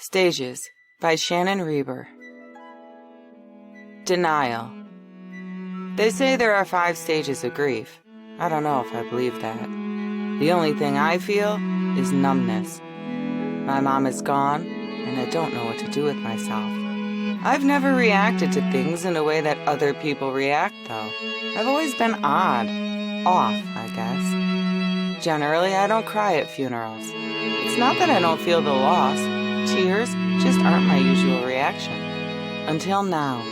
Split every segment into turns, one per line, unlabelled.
Stages by Shannon Reber. Denial. They say there are 5 stages of grief. I don't know if I believe that. The only thing I feel is numbness. My mom is gone, and I don't know what to do with myself. I've never reacted to things in a way that other people react, though. I've always been odd. Off, I guess. Generally, I don't cry at funerals. It's not that I don't feel the loss. Tears just aren't my usual reaction. Until now.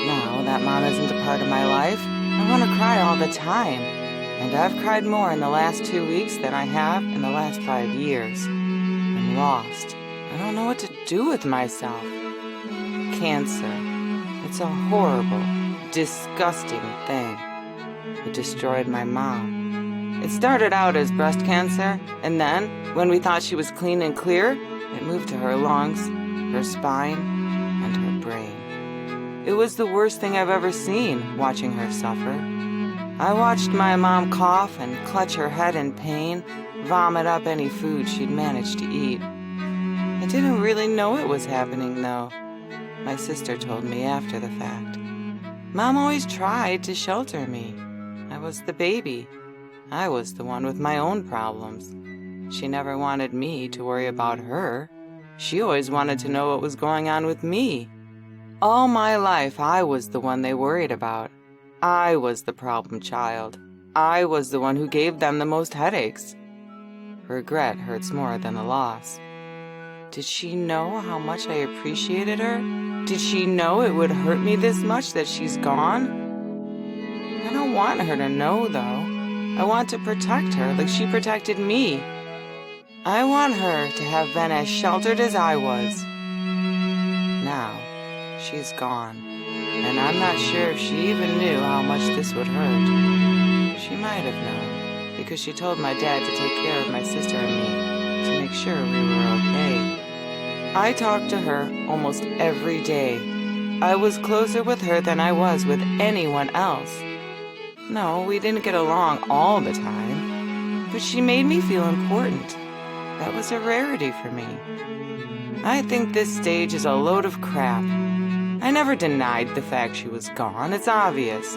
Now that Mom isn't a part of my life, I want to cry all the time. And I've cried more in the last 2 weeks than I have in the last 5 years. I'm lost. I don't know what to do with myself. Cancer. It's a horrible, disgusting thing. It destroyed my mom. It started out as breast cancer, and then, when we thought she was clean and clear, it moved to her lungs, her spine, and her brain. It was the worst thing I've ever seen, watching her suffer. I watched my mom cough and clutch her head in pain, vomit up any food she'd managed to eat. I didn't really know it was happening, though. My sister told me after the fact. Mom always tried to shelter me. I was the baby. I was the one with my own problems. She never wanted me to worry about her. She always wanted to know what was going on with me. All my life, I was the one they worried about. I was the problem child. I was the one who gave them the most headaches. Regret hurts more than the loss. Did she know how much I appreciated her? Did she know it would hurt me this much that she's gone? I don't want her to know, though. I want to protect her like she protected me. I want her to have been as sheltered as I was. Now, she's gone, and I'm not sure if she even knew how much this would hurt. She might have known, because she told my dad to take care of my sister and me, to make sure we were okay. I talked to her almost every day. I was closer with her than I was with anyone else. No, we didn't get along all the time, but she made me feel important. That was a rarity for me. I think this stage is a load of crap. I never denied the fact she was gone. It's obvious.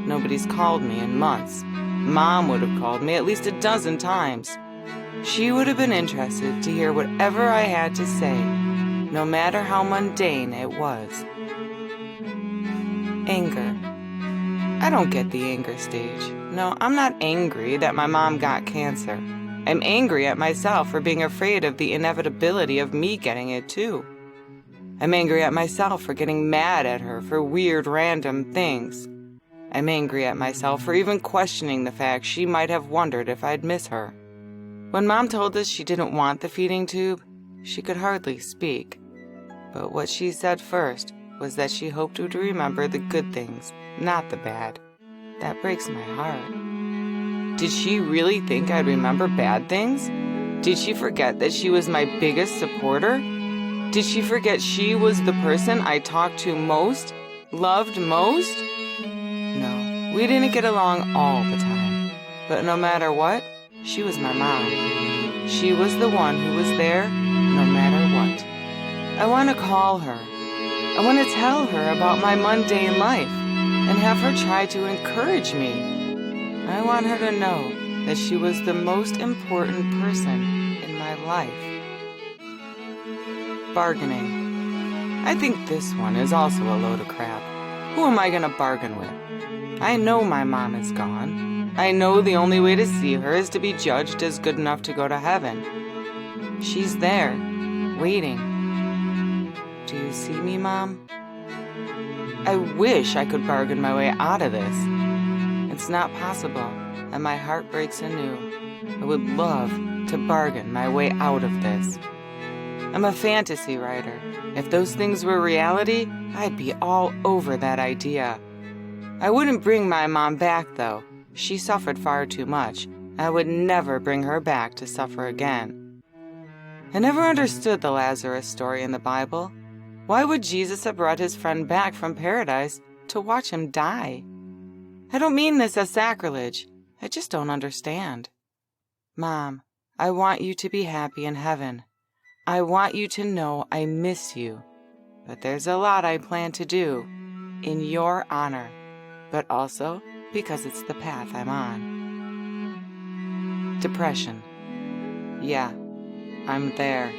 Nobody's called me in months. Mom would have called me at least 12 times. She would have been interested to hear whatever I had to say, no matter how mundane it was. Anger. I don't get the anger stage. No, I'm not angry that my mom got cancer. I'm angry at myself for being afraid of the inevitability of me getting it too. I'm angry at myself for getting mad at her for weird random things. I'm angry at myself for even questioning the fact she might have wondered if I'd miss her. When Mom told us she didn't want the feeding tube, she could hardly speak. But what she said first was that she hoped we'd remember the good things, not the bad. That breaks my heart. Did she really think I'd remember bad things? Did she forget that she was my biggest supporter? Did she forget she was the person I talked to most, loved most? No, we didn't get along all the time. But no matter what, she was my mom. She was the one who was there no matter what. I want to call her. I want to tell her about my mundane life and have her try to encourage me. I want her to know that she was the most important person in my life. Bargaining. I think this one is also a load of crap. Who am I going to bargain with? I know my mom is gone. I know the only way to see her is to be judged as good enough to go to heaven. She's there, waiting. Do you see me, Mom? I wish I could bargain my way out of this. It's not possible, and my heart breaks anew. I would love to bargain my way out of this. I'm a fantasy writer. If those things were reality, I'd be all over that idea. I wouldn't bring my mom back, though. She suffered far too much. I would never bring her back to suffer again. I never understood the Lazarus story in the Bible. Why would Jesus have brought his friend back from paradise to watch him die? I don't mean this as sacrilege. I just don't understand. Mom, I want you to be happy in heaven. I want you to know I miss you, but there's a lot I plan to do in your honor, but also because it's the path I'm on. Depression. Yeah, I'm there.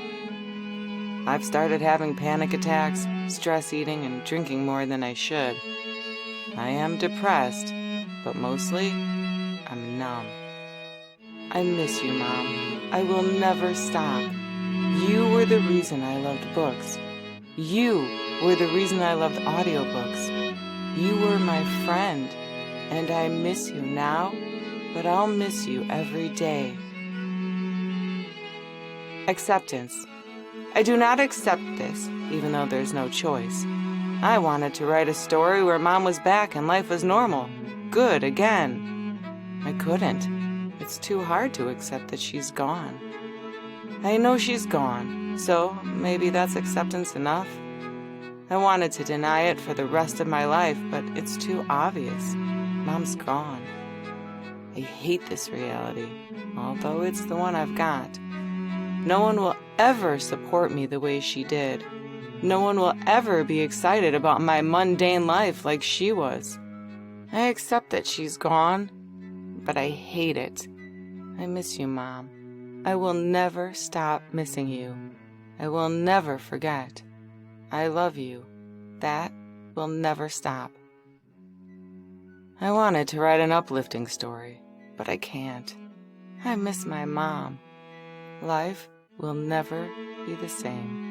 I've started having panic attacks, stress eating, and drinking more than I should. I am depressed, but mostly, I'm numb. I miss you, Mom. I will never stop. You were the reason I loved books. You were the reason I loved audiobooks. You were my friend, and I miss you now, but I'll miss you every day. Acceptance. I do not accept this, even though there's no choice. I wanted to write a story where Mom was back and life was normal, good again. I couldn't. It's too hard to accept that she's gone. I know she's gone, so maybe that's acceptance enough. I wanted to deny it for the rest of my life, but it's too obvious. Mom's gone. I hate this reality, although it's the one I've got. No one will ever support me the way she did. No one will ever be excited about my mundane life like she was. I accept that she's gone, but I hate it. I miss you, Mom. I will never stop missing you. I will never forget. I love you. That will never stop. I wanted to write an uplifting story, but I can't. I miss my mom. Life will never be the same.